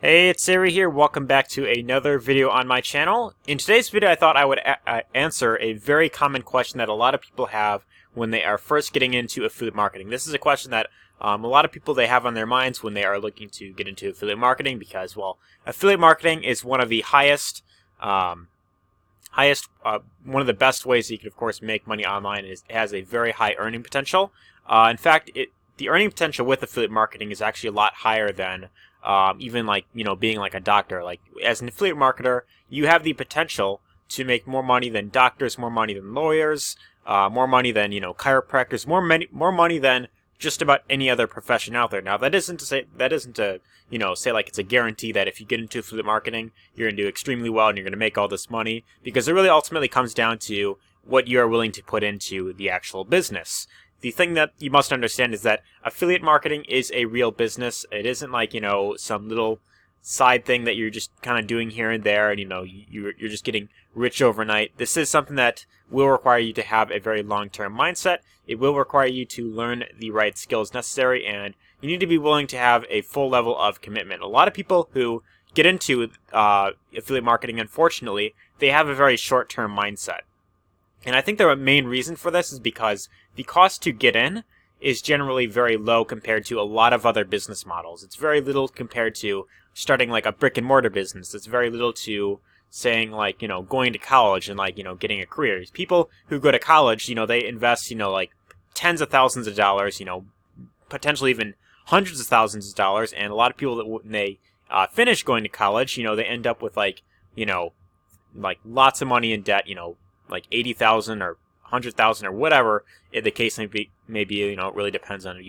Hey, it's Arie here. Welcome back to another video on my channel. In today's video, I thought I would answer a very common question that a lot of people have when they are first getting into affiliate marketing. This is a question that a lot of people they have on their minds when they are looking to get into affiliate marketing because, well, affiliate marketing is one of the one of the best ways that you can, of course, make money online. It has a very high earning potential. In fact, the earning potential with affiliate marketing is actually a lot higher than even being like a doctor. Like as an affiliate marketer, you have the potential to make more money than doctors, more money than lawyers, more money than chiropractors, more money than just about any other profession out there. Now that isn't to say say like it's a guarantee that if you get into affiliate marketing, you're going to do extremely well and you're going to make all this money, because it really ultimately comes down to what you are willing to put into the actual business. The thing that you must understand is that affiliate marketing is a real business. It isn't like, some little side thing that you're just kind of doing here and there and, you're just getting rich overnight. This is something that will require you to have a very long-term mindset. It will require you to learn the right skills necessary, and you need to be willing to have a full level of commitment. A lot of people who get into affiliate marketing, unfortunately, they have a very short-term mindset. And I think the main reason for this is because the cost to get in is generally very low compared to a lot of other business models. It's very little compared to starting like a brick and mortar business. It's very little to saying like, going to college and getting a career. People who go to college, they invest, like tens of thousands of dollars, potentially even hundreds of thousands of dollars. And a lot of people that when they finish going to college, they end up with like lots of money in debt, like 80,000 or 100,000 or whatever the case may be. It really depends on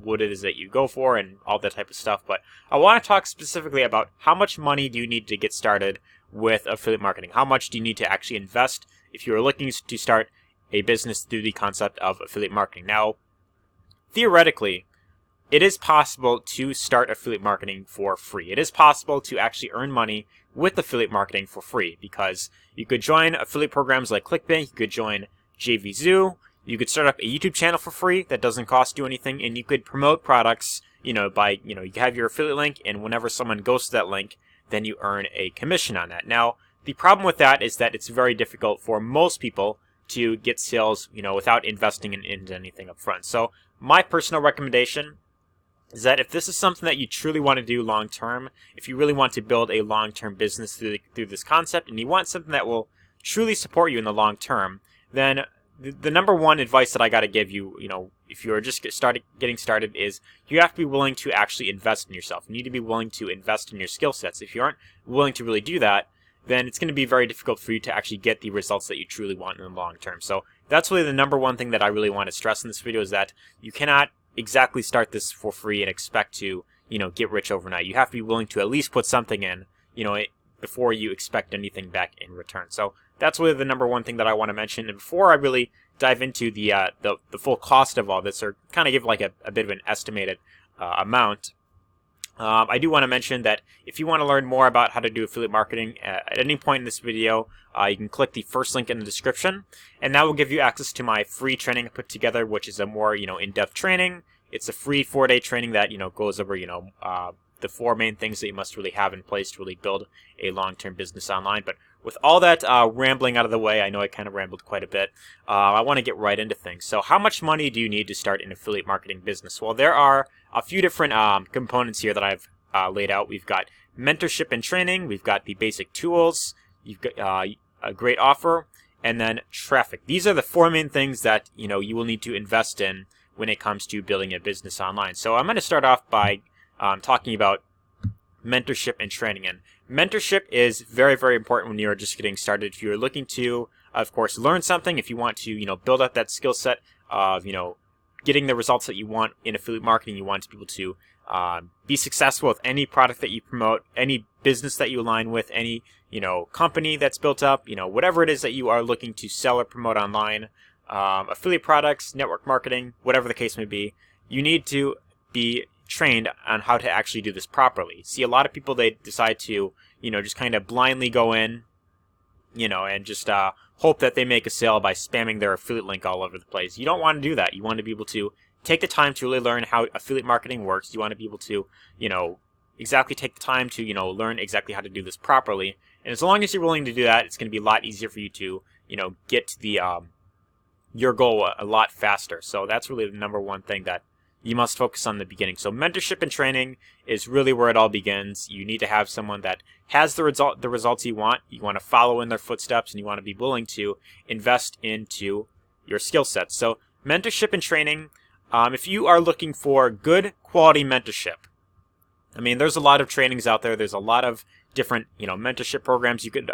what it is that you go for and all that type of stuff. But I want to talk specifically about how much money do you need to get started with affiliate marketing. How much do you need to actually invest if you are looking to start a business through the concept of affiliate marketing? Now, theoretically, it is possible to start affiliate marketing for free. It is possible to actually earn money with affiliate marketing for free, because you could join affiliate programs like ClickBank, you could join JVZoo, you could start up a YouTube channel for free that doesn't cost you anything, and you could promote products, by, you have your affiliate link, and whenever someone goes to that link, then you earn a commission on that. Now, the problem with that is that it's very difficult for most people to get sales, without investing into anything up front. So my personal recommendation is that if this is something that you truly want to do long term, if you really want to build a long-term business through this concept, and you want something that will truly support you in the long term, then the number one advice that I got to give you, if you're just getting started, is you have to be willing to actually invest in yourself. You need to be willing to invest in your skill sets. If you aren't willing to really do that, then it's going to be very difficult for you to actually get the results that you truly want in the long term. So that's really the number one thing that I really want to stress in this video, is that you cannot exactly start this for free and expect to, get rich overnight. You have to be willing to at least put something in, before you expect anything back in return. So that's really the number one thing that I want to mention. And before I really dive into the full cost of all this, or kind of give like a bit of an estimated amount, I do want to mention that if you want to learn more about how to do affiliate marketing at any point in this video, you can click the first link in the description, and that will give you access to my free training I put together, which is a more in-depth training. It's a free 4-day training that goes over the 4 main things that you must really have in place to really build a long-term business online. But with all that rambling out of the way, I know I kind of rambled quite a bit. I want to get right into things. So how much money do you need to start an affiliate marketing business? Well, there are a few different components here that I've laid out. We've got mentorship and training. We've got the basic tools. You've got a great offer, and then traffic. These are the 4 main things that you will need to invest in when it comes to building a business online. So I'm going to start off by talking about mentorship and training. And mentorship is very, very important when you're just getting started. If you're looking to, of course, learn something, if you want to, build up that skill set of, getting the results that you want in affiliate marketing, you want to be able to be successful with any product that you promote, any business that you align with, any, company that's built up, whatever it is that you are looking to sell or promote online, affiliate products, network marketing, whatever the case may be, you need to be trained on how to actually do this properly. See, a lot of people, they decide to, just kind of blindly go in, and just hope that they make a sale by spamming their affiliate link all over the place. You don't want to do that. You want to be able to take the time to really learn how affiliate marketing works. You want to be able to, exactly take the time to, learn exactly how to do this properly. And as long as you're willing to do that, it's going to be a lot easier for you to, get to the your goal a lot faster. So that's really the number one thing that you must focus on in the beginning. So mentorship and training is really where it all begins. You need to have someone that has the results you want. You want to follow in their footsteps, and you want to be willing to invest into your skill sets. So mentorship and training, if you are looking for good quality mentorship, I mean, there's a lot of trainings out there. There's a lot of different, mentorship programs you could,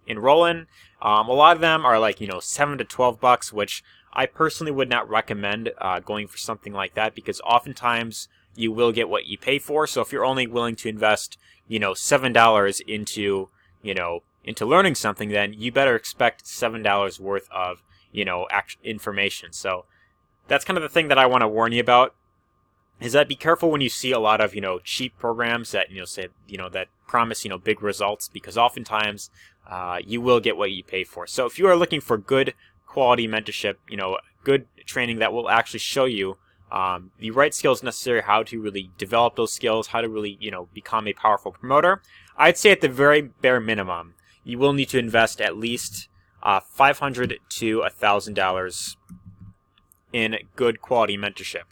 enroll in. A lot of them are like, $7 to $12, which I personally would not recommend going for something like that, because oftentimes you will get what you pay for. So if you're only willing to invest, $7 into learning something, then you better expect $7 worth of, information. So that's kind of the thing that I want to warn you about, is that be careful when you see a lot of, cheap programs that, say, that promise, big results, because oftentimes you will get what you pay for. So if you are looking for good quality mentorship, good training that will actually show you the right skills necessary, how to really develop those skills, how to really, become a powerful promoter, I'd say at the very bare minimum, you will need to invest at least $500 to $1,000 in good quality mentorship.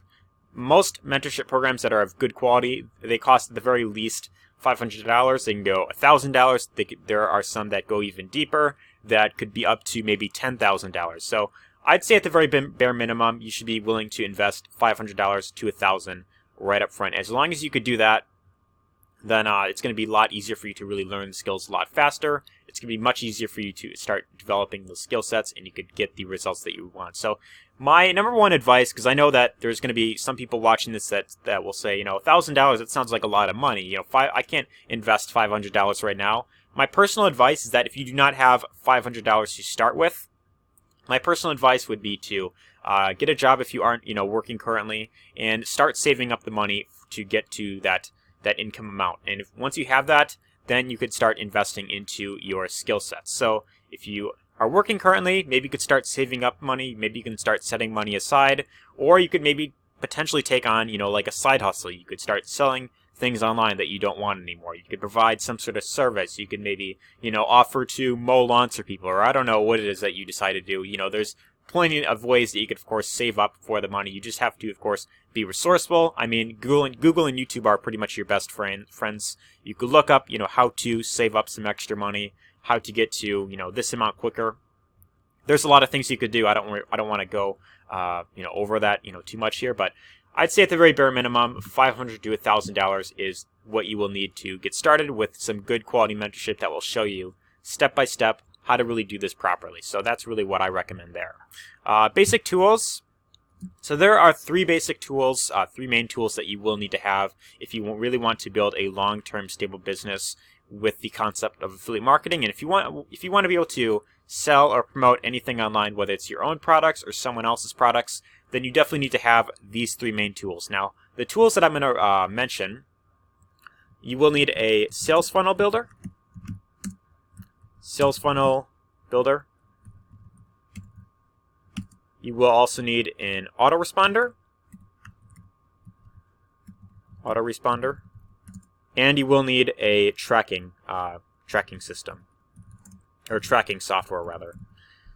Most mentorship programs that are of good quality, they cost at the very least $500. They can go $1,000. There are some that go even deeper that could be up to maybe $10,000. So I'd say at the very bare minimum, you should be willing to invest $500 to $1,000 right up front. As long as you could do that, then it's going to be a lot easier for you to really learn the skills a lot faster. It's going to be much easier for you to start developing those skill sets, and you could get the results that you want. So my number one advice, because I know that there's going to be some people watching this that will say, $1,000, it sounds like a lot of money. I can't invest $500 right now. My personal advice is that if you do not have $500 to start with, my personal advice would be to get a job if you aren't, working currently, and start saving up the money to get to that income amount. And once you have that, then you could start investing into your skill sets. So if you are working currently, maybe you could start saving up money, maybe you can start setting money aside, or you could maybe potentially take on, like a side hustle. You could start selling things online that you don't want anymore. You could provide some sort of service. You could maybe, offer to mow lawns for people, or I don't know what it is that you decide to do. There's plenty of ways that you could, of course, save up for the money. You just have to, of course, be resourceful. I mean, Google and YouTube are pretty much your best friends. You could look up, how to save up some extra money, how to get to, this amount quicker. There's a lot of things you could do. I don't want to go, over that, too much here, but I'd say at the very bare minimum, $500 to $1,000 is what you will need to get started with some good quality mentorship that will show you step by step how to really do this properly. So that's really what I recommend there. Basic tools. So there are three basic tools, three main tools that you will need to have if you really want to build a long-term stable business with the concept of affiliate marketing. And if you want to be able to sell or promote anything online, whether it's your own products or someone else's products, then you definitely need to have these three main tools. Now, the tools that I'm going to mention, you will need a sales funnel builder. You will also need an autoresponder, and you will need a tracking system, or tracking software rather.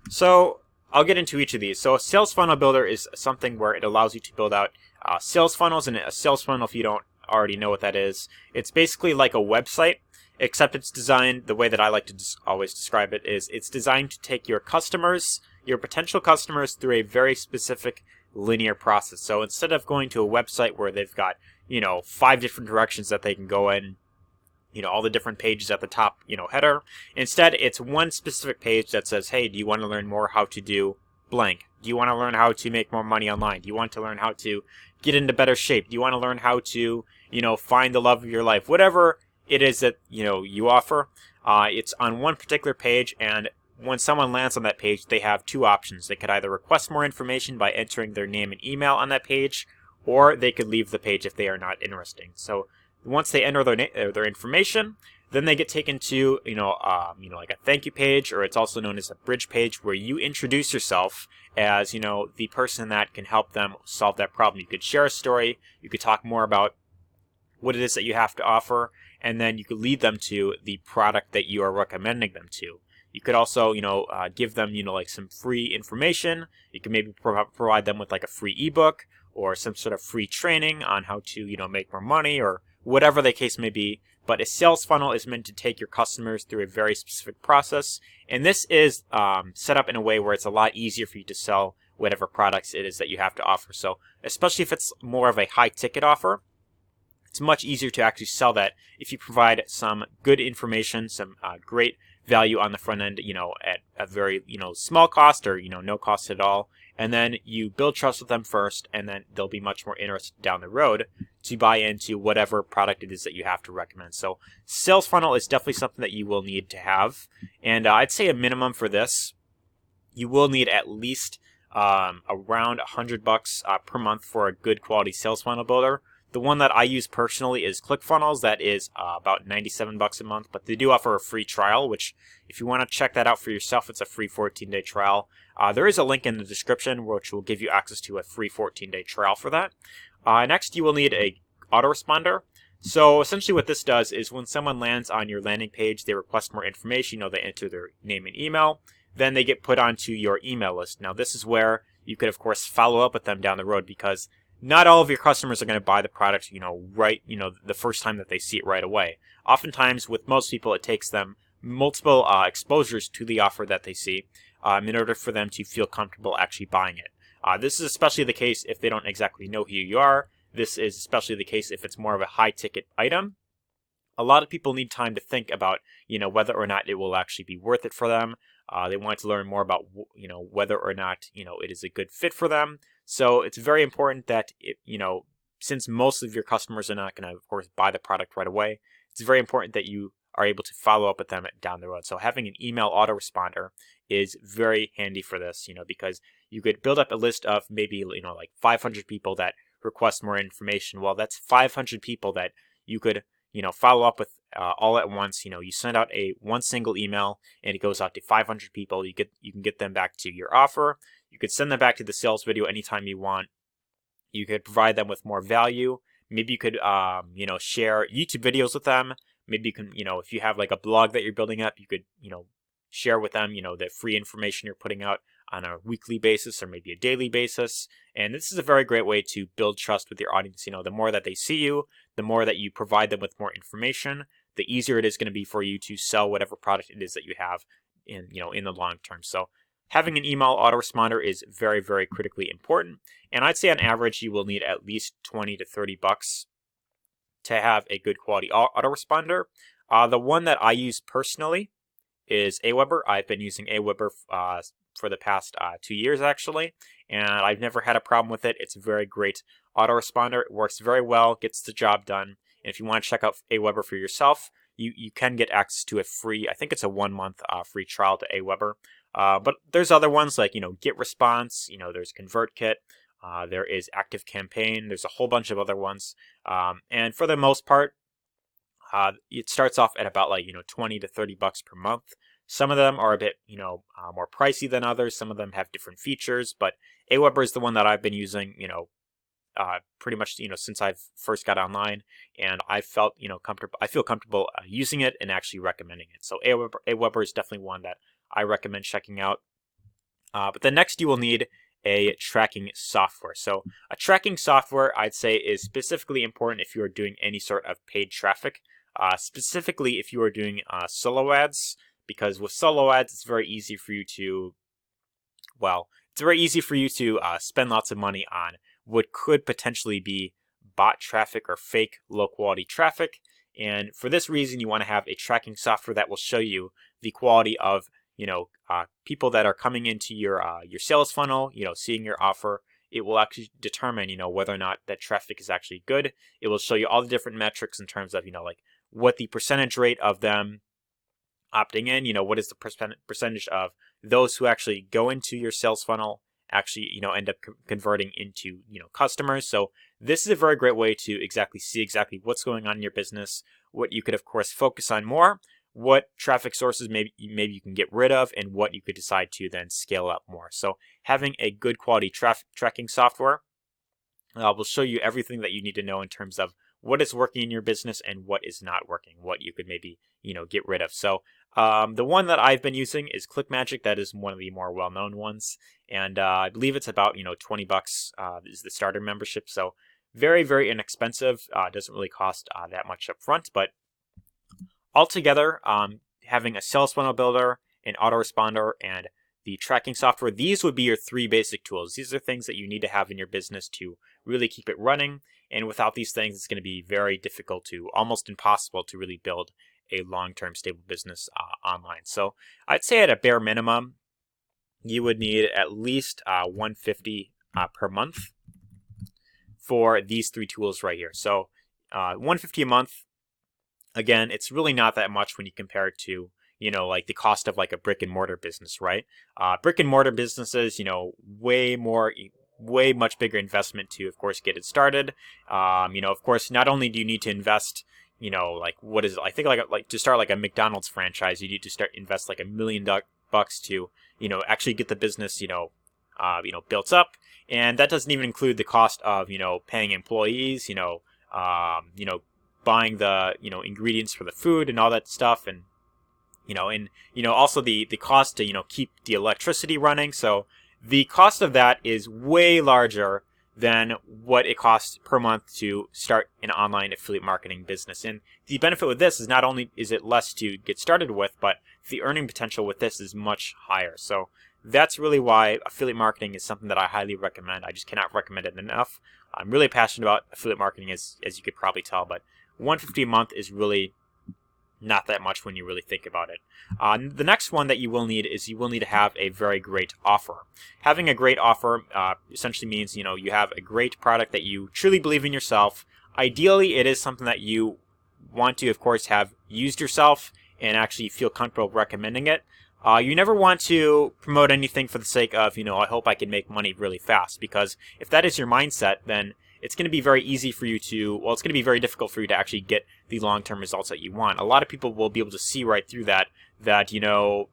So I'll get into each of these. So a sales funnel builder is something where it allows you to build out sales funnels. And a sales funnel, if you don't already know what that is, it's basically like a website, except it's designed, the way that I like to always describe it is, it's designed to take your customers, your potential customers, through a very specific linear process. So instead of going to a website where they've got, 5 different directions that they can go in, all the different pages at the top, header, instead it's one specific page that says, hey, do you want to learn more how to do blank? Do you want to learn how to make more money online? Do you want to learn how to get into better shape? Do you want to learn how to, find the love of your life? Whatever it is that, you offer, it's on one particular page, and when someone lands on that page, they have two options. They could either request more information by entering their name and email on that page, or they could leave the page if they are not interested. So once they enter their information, then they get taken to, like a thank you page, or it's also known as a bridge page, where you introduce yourself as, the person that can help them solve that problem. You could share a story. You could talk more about what it is that you have to offer, and then you could lead them to the product that you are recommending them to. You could also, give them, like some free information. You can maybe provide them with like a free ebook or some sort of free training on how to, make more money or whatever the case may be. But a sales funnel is meant to take your customers through a very specific process. And this is set up in a way where it's a lot easier for you to sell whatever products it is that you have to offer. So especially if it's more of a high ticket offer, it's much easier to actually sell that if you provide some good information, some great value on the front end, at a very, small cost or, no cost at all. And then you build trust with them first, and then they'll be much more interested down the road to buy into whatever product it is that you have to recommend. So sales funnel is definitely something that you will need to have. And I'd say a minimum for this, you will need at least around $100 per month for a good quality sales funnel builder. The one that I use personally is ClickFunnels. That is about $97 a month, but they do offer a free trial, which if you want to check that out for yourself, it's a free 14-day trial. There is a link in the description which will give you access to a free 14-day trial for that. Next, you will need a autoresponder. So essentially what this does is when someone lands on your landing page, they request more information, they enter their name and email, then they get put onto your email list. Now this is where you could of course follow up with them down the road, because not all of your customers are going to buy the product, right, the first time that they see it right away. Oftentimes, with most people, it takes them multiple exposures to the offer that they see in order for them to feel comfortable actually buying it. This is especially the case if they don't exactly know who you are. This is especially the case if it's more of a high-ticket item. A lot of people need time to think about, whether or not it will actually be worth it for them. They want to learn more about, whether or not, it is a good fit for them. So it's very important that, since most of your customers are not going to, of course, buy the product right away, it's very important that you are able to follow up with them down the road. So having an email autoresponder is very handy for this, because you could build up a list of maybe, like 500 people that request more information. Well, that's 500 people that you could, follow up with all at once. You send out one single email and it goes out to 500 people. You can get them back to your offer. You could send them back to the sales video anytime you want. You could provide them with more value. Maybe you could, share YouTube videos with them. Maybe you can, if you have like a blog that you're building up, you could, share with them, the free information you're putting out on a weekly basis or maybe a daily basis. And this is a very great way to build trust with your audience. The more that they see you, the more that you provide them with more information, the easier it is going to be for you to sell whatever product it is that you have in the long term. So having an email autoresponder is very, very critically important. And I'd say on average, you will need at least $20 to $30 to have a good quality autoresponder. The one that I use personally is Aweber. I've been using Aweber for the past 2 years actually, and I've never had a problem with it. It's a very great autoresponder. It works very well, gets the job done. And if you want to check out Aweber for yourself, you can get access to a free, I think it's a 1-month free trial to Aweber. But there's other ones like, GetResponse, there's ConvertKit, there is ActiveCampaign, there's a whole bunch of other ones. And for the most part, it starts off at about like, $20 to $30 per month. Some of them are a bit, more pricey than others. Some of them have different features, but Aweber is the one that I've been using, pretty much, since I've first got online, and I felt, comfortable. I feel comfortable using it and actually recommending it. So Aweber is definitely one that I recommend checking out. But then next you will need a tracking software. So a tracking software, I'd say, is specifically important if you are doing any sort of paid traffic. Specifically if you are doing solo ads, because with solo ads, it's very easy for you to, spend lots of money on what could potentially be bot traffic or fake low quality traffic. And for this reason, you want to have a tracking software that will show you the quality of, people that are coming into your sales funnel, seeing your offer. It will actually determine, whether or not that traffic is actually good. It will show you all the different metrics in terms of, like what the percentage rate of them opting in, what is the percentage of those who actually go into your sales funnel actually, end up converting into, customers. So this is a very great way to see exactly what's going on in your business, what you could, of course, focus on more, what traffic sources maybe you can get rid of, and what you could decide to then scale up more. So having a good quality tracking software will show you everything that you need to know in terms of what is working in your business and what is not working, what you could maybe, get rid of. So the one that I've been using is ClickMagick. That is one of the more well-known ones. And I believe it's about, $20 is the starter membership. So very, very inexpensive. Doesn't really cost that much up front. But altogether, having a sales funnel builder, an autoresponder, and the tracking software, these would be your 3 basic tools. These are things that you need to have in your business to really keep it running. And without these things, it's going to be very difficult to, almost impossible to really build a long-term stable business online. So I'd say at a bare minimum, you would need at least $150 per month for these 3 tools right here. So $150 a month, again, it's really not that much when you compare it to, like the cost of like a brick and mortar business, right? Brick and mortar businesses, way much bigger investment to, of course, get it started. Of course, not only do you need to invest, like what is it? I think like to start like a McDonald's franchise, you need to invest like $1 million to, actually get the business, built up. And that doesn't even include the cost of, paying employees, buying the, ingredients for the food and all that stuff. And, also the cost to, keep the electricity running. So the cost of that is way larger than what it costs per month to start an online affiliate marketing business. And the benefit with this is not only is it less to get started with, but the earning potential with this is much higher. So that's really why affiliate marketing is something that I highly recommend. I just cannot recommend it enough. I'm really passionate about affiliate marketing, as you could probably tell, but $150 a month is really not that much when you really think about it. The next one that you will need is you will need to have a very great offer. Having a great offer essentially means, you have a great product that you truly believe in yourself. Ideally, it is something that you want to, of course, have used yourself and actually feel comfortable recommending it. You never want to promote anything for the sake of, I hope I can make money really fast, because if that is your mindset, then it's going to be very easy for you to, it's going to be very difficult for you to actually get the long-term results that you want. A lot of people will be able to see right through that,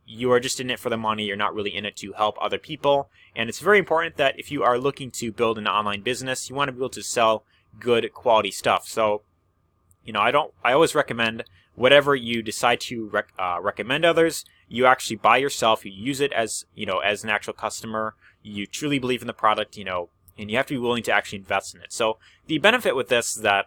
you are just in it for the money. You're not really in it to help other people. And it's very important that if you are looking to build an online business, you want to be able to sell good quality stuff. So, I always recommend whatever you decide to recommend others, you actually buy yourself, you use it as, as an actual customer, you truly believe in the product, and you have to be willing to actually invest in it. So the benefit with this is that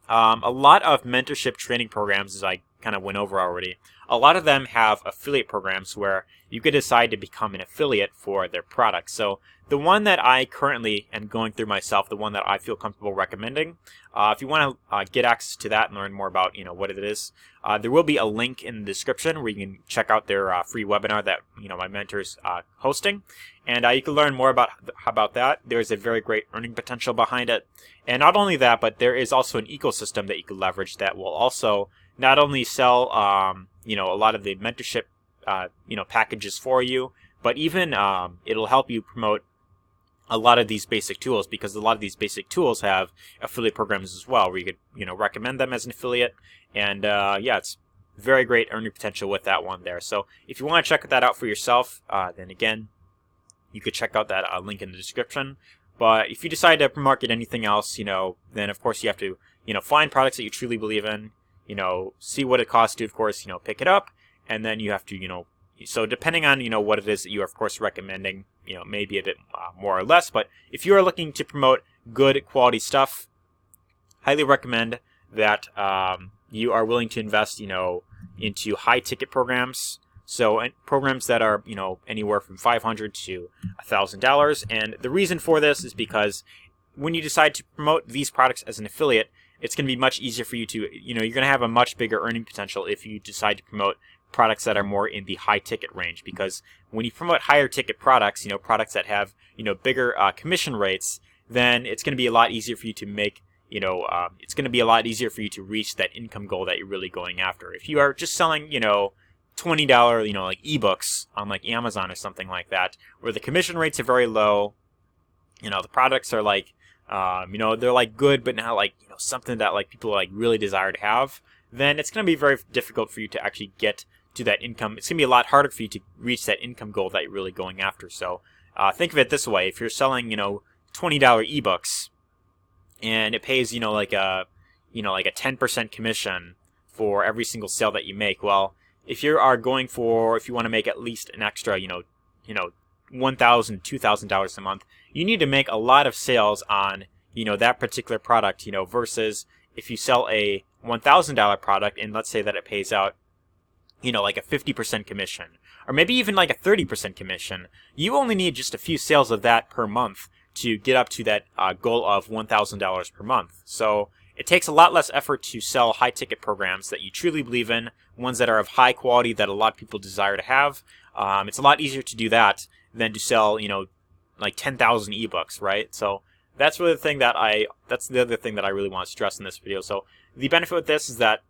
a lot of mentorship training programs, as I kind of went over already, a lot of them have affiliate programs where you could decide to become an affiliate for their product. So the one that I currently am going through myself, the one that I feel comfortable recommending, if you want to get access to that and learn more about what it is, there will be a link in the description where you can check out their free webinar that my mentor's hosting, and you can learn more about that. There's a very great earning potential behind it, and not only that, but there is also an ecosystem that you can leverage that will also not only sell a lot of the mentorship packages for you, but even it'll help you promote a lot of these basic tools, because a lot of these basic tools have affiliate programs as well, where you could recommend them as an affiliate. And it's very great earning potential with that one there. So if you want to check that out for yourself, then again, you could check out that link in the description. But if you decide to market anything else, then of course you have to find products that you truly believe in, see what it costs to, of course, pick it up, and then you have to, so depending on, what it is that you are, of course, recommending, maybe a bit more or less. But if you are looking to promote good quality stuff, highly recommend that you are willing to invest, into high ticket programs. So programs that are, anywhere from $500 to $1,000. And the reason for this is because when you decide to promote these products as an affiliate, it's going to be much easier for you to, you're going to have a much bigger earning potential if you decide to promote products that are more in the high ticket range. Because when you promote higher ticket products, products that have, bigger commission rates, then it's going to be a lot easier for you to make, it's going to be a lot easier for you to reach that income goal that you're really going after. If you are just selling, $20, like ebooks on like Amazon or something like that, where the commission rates are very low, the products are like, they're like good, but not like, something that like people like really desire to have, then it's going to be very difficult for you to actually get to that income. It's going to be a lot harder for you to reach that income goal that you're really going after. So think of it this way. If you're selling, $20 ebooks and it pays, like a, like a 10% commission for every single sale that you make. Well, if you want to make at least an extra, $1,000, $2,000 a month, you need to make a lot of sales on, that particular product, versus if you sell a $1,000 product and let's say that it pays out, like a 50% commission, or maybe even like a 30% commission, you only need just a few sales of that per month to get up to that goal of $1,000 per month. So it takes a lot less effort to sell high-ticket programs that you truly believe in, ones that are of high quality that a lot of people desire to have. It's a lot easier to do that than to sell, like 10,000 ebooks, right? So that's really that's the other thing that I really want to stress in this video. So the benefit with this is that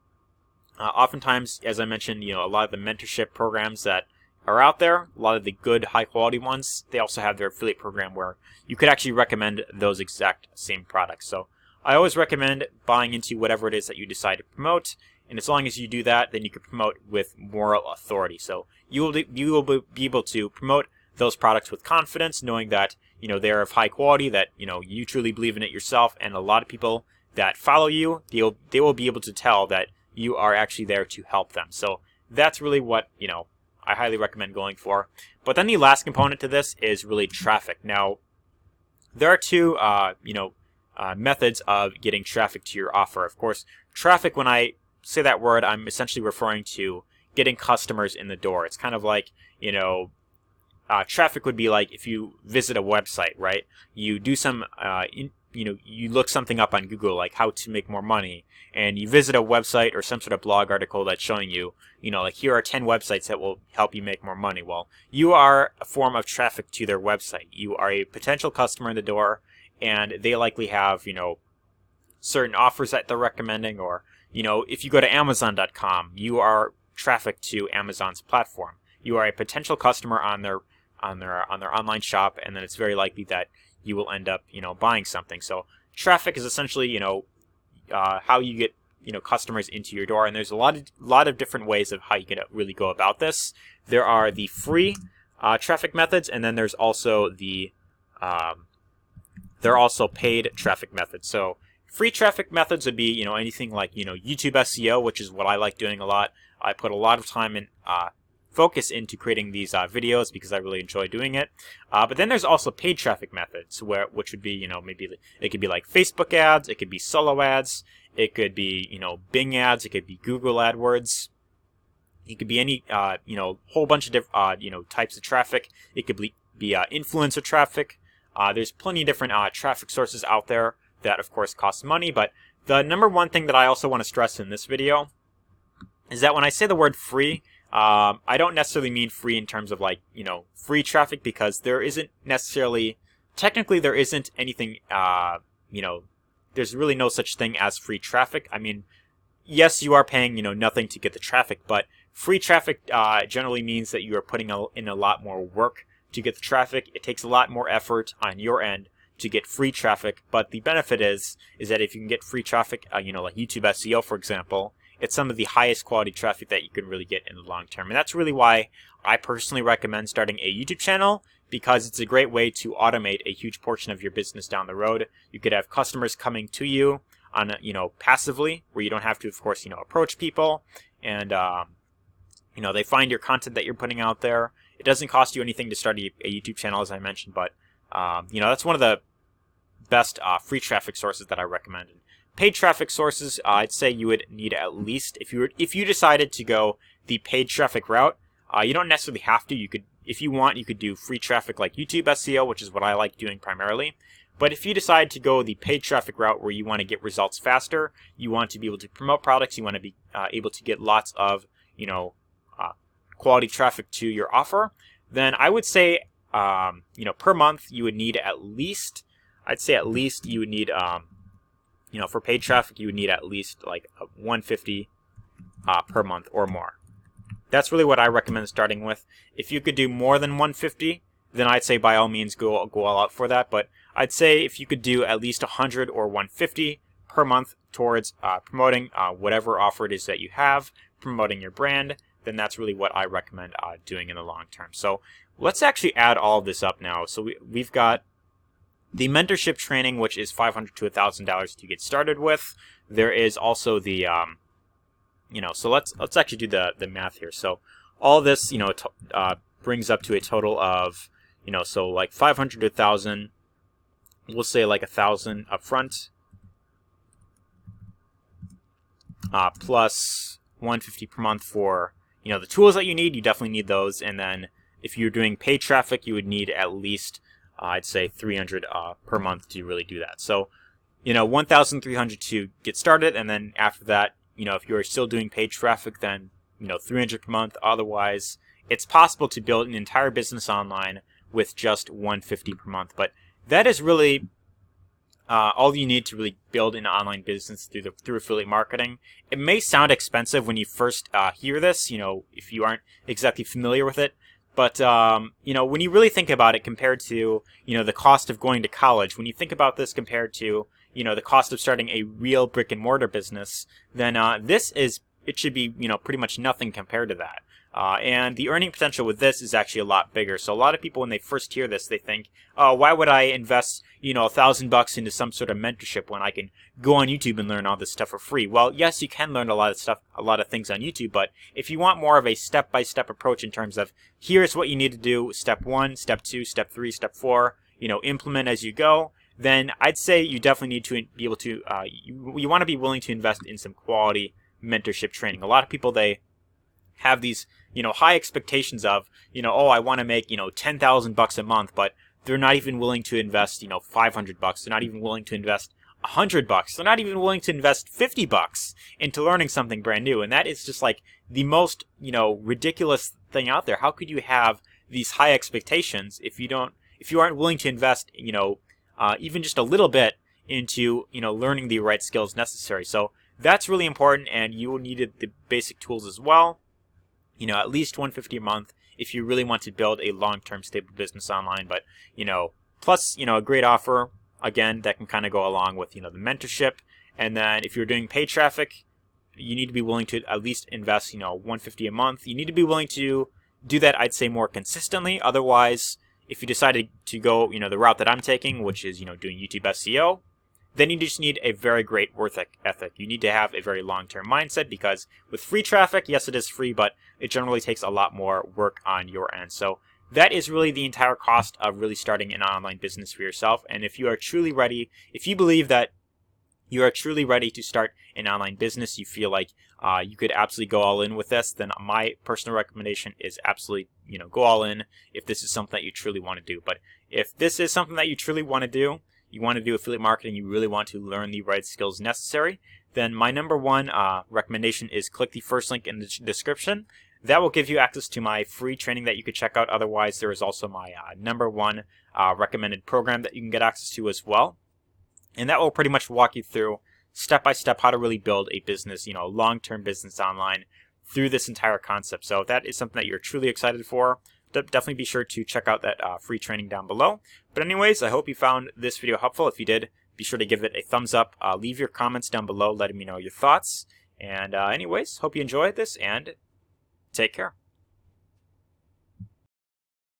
oftentimes, as I mentioned, a lot of the mentorship programs that are out there, a lot of the good high-quality ones, they also have their affiliate program where you could actually recommend those exact same products. So I always recommend buying into whatever it is that you decide to promote, and as long as you do that, then you can promote with moral authority. So you will be able to promote those products with confidence, knowing that they're of high quality, that you truly believe in it yourself, and a lot of people that follow you, they will be able to tell that you are actually there to help them. So that's really what I highly recommend going for. But then the last component to this is really traffic. Now, there are two methods of getting traffic to your offer. Of course, traffic, when I say that word, I'm essentially referring to getting customers in the door. It's kind of like, traffic would be like if you visit a website, right? You do some, you look something up on Google, like how to make more money, and you visit a website or some sort of blog article that's showing you, like here are 10 websites that will help you make more money. Well, you are a form of traffic to their website. You are a potential customer in the door, and they likely have, certain offers that they're recommending, or, if you go to Amazon.com, you are traffic to Amazon's platform. You are a potential customer on their online shop, and then it's very likely that you will end up, buying something. So traffic is essentially, how you get, customers into your door, and there's a lot of different ways of how you can really go about this. There are the free traffic methods, and then there's also the paid traffic methods. So free traffic methods would be, anything like, YouTube SEO, which is what I like doing a lot. I put a lot of time and focus into creating these videos because I really enjoy doing it. But then there's also paid traffic methods, which would be, maybe it could be like Facebook ads, it could be solo ads, it could be, Bing ads, it could be Google AdWords. It could be any, whole bunch of different, types of traffic. It could be influencer traffic. There's plenty of different traffic sources out there that, of course, cost money. But the number one thing that I also want to stress in this video is that when I say the word free, I don't necessarily mean free in terms of like, free traffic, because there isn't necessarily, technically there isn't anything, there's really no such thing as free traffic. I mean, yes, you are paying, nothing to get the traffic, but free traffic generally means that you are putting in a lot more work to get the traffic. It takes a lot more effort on your end to get free traffic, but the benefit is that if you can get free traffic, like YouTube SEO, for example, it's some of the highest quality traffic that you can really get in the long term. And that's really why I personally recommend starting a YouTube channel, because it's a great way to automate a huge portion of your business down the road. You could have customers coming to you on, passively, where you don't have to, of course, approach people, and, they find your content that you're putting out there. It doesn't cost you anything to start a YouTube channel, as I mentioned, but, that's one of the best free traffic sources that I recommend. Paid traffic sources, I'd say you would need at least, if you decided to go the paid traffic route, you don't necessarily have to. You could, if you want, you could do free traffic like YouTube SEO, which is what I like doing primarily. But if you decide to go the paid traffic route where you want to get results faster, you want to be able to promote products, you want to be able to get lots of, quality traffic to your offer, then I would say, per month you would need at least, you would need, for paid traffic, you would need at least like 150 per month or more. That's really what I recommend starting with. If you could do more than 150, then I'd say by all means go all out for that. But I'd say if you could do at least 100 or 150 per month towards promoting whatever offer it is that you have, promoting your brand, then that's really what I recommend doing in the long term. So let's actually add all of this up now. So we've got the mentorship training, which is $500 to $1,000 to get started with. there is also the so let's actually do the math here. So all this brings up to a total of so like 500 to 1,000. We'll say like 1,000 up front, plus 150 per month for the tools that you need. You definitely need those. And then if you're doing paid traffic, you would need at least I'd say 300 per month to really do that. So 1,300 to get started, and then after that, if you're still doing paid traffic, then 300 per month. Otherwise, it's possible to build an entire business online with just 150 per month. But that is really all you need to really build an online business through affiliate marketing. It may sound expensive when you first hear this, if you aren't exactly familiar with it. But when you really think about it, compared to the cost of going to college, when you think about this compared to the cost of starting a real brick and mortar business, then it should be pretty much nothing compared to that. And the earning potential with this is actually a lot bigger. So a lot of people, when they first hear this, they think, oh, why would I invest $1,000 into some sort of mentorship when I can go on YouTube and learn all this stuff for free? Well, yes, you can learn a lot of things on YouTube, but if you want more of a step-by-step approach in terms of here's what you need to do, step 1, step 2, step 3, step 4, implement as you go, then I'd say you definitely need to be able to you want to be willing to invest in some quality mentorship training. A lot of people, they have these high expectations of oh, I want to make $10,000 a month, but they're not even willing to invest $500. They're not even willing to invest $100. They're not even willing to invest $50 into learning something brand new. And that is just like the most ridiculous thing out there. How could you have these high expectations if you aren't willing to invest even just a little bit into learning the right skills necessary? So that's really important, and you will need the basic tools as well. At least $150 a month if you really want to build a long-term stable business online. But plus a great offer again that can kind of go along with the mentorship. And then if you're doing paid traffic, you need to be willing to at least invest $150 a month. You need to be willing to do that, I'd say, more consistently. Otherwise, if you decided to go the route that I'm taking, which is doing YouTube SEO, then you just need a very great work ethic. You need to have a very long-term mindset, because with free traffic, yes, it is free, but it generally takes a lot more work on your end. So that is really the entire cost of really starting an online business for yourself. And if you are truly ready, if you believe that you are truly ready to start an online business, you feel like you could absolutely go all in with this, then my personal recommendation is absolutely go all in if this is something that you truly want to do. But if this is something that you truly want to do, you want to do affiliate marketing, you really want to learn the right skills necessary, then my number one recommendation is click the first link in the description. That will give you access to my free training that you could check out. Otherwise, there is also my number one recommended program that you can get access to as well. And that will pretty much walk you through step by step how to really build a business, a long-term business online through this entire concept. So if that is something that you're truly excited for, definitely be sure to check out that free training down below. But anyways, I hope you found this video helpful. If you did, be sure to give it a thumbs up. Leave your comments down below letting me know your thoughts. And anyways, hope you enjoyed this, and take care.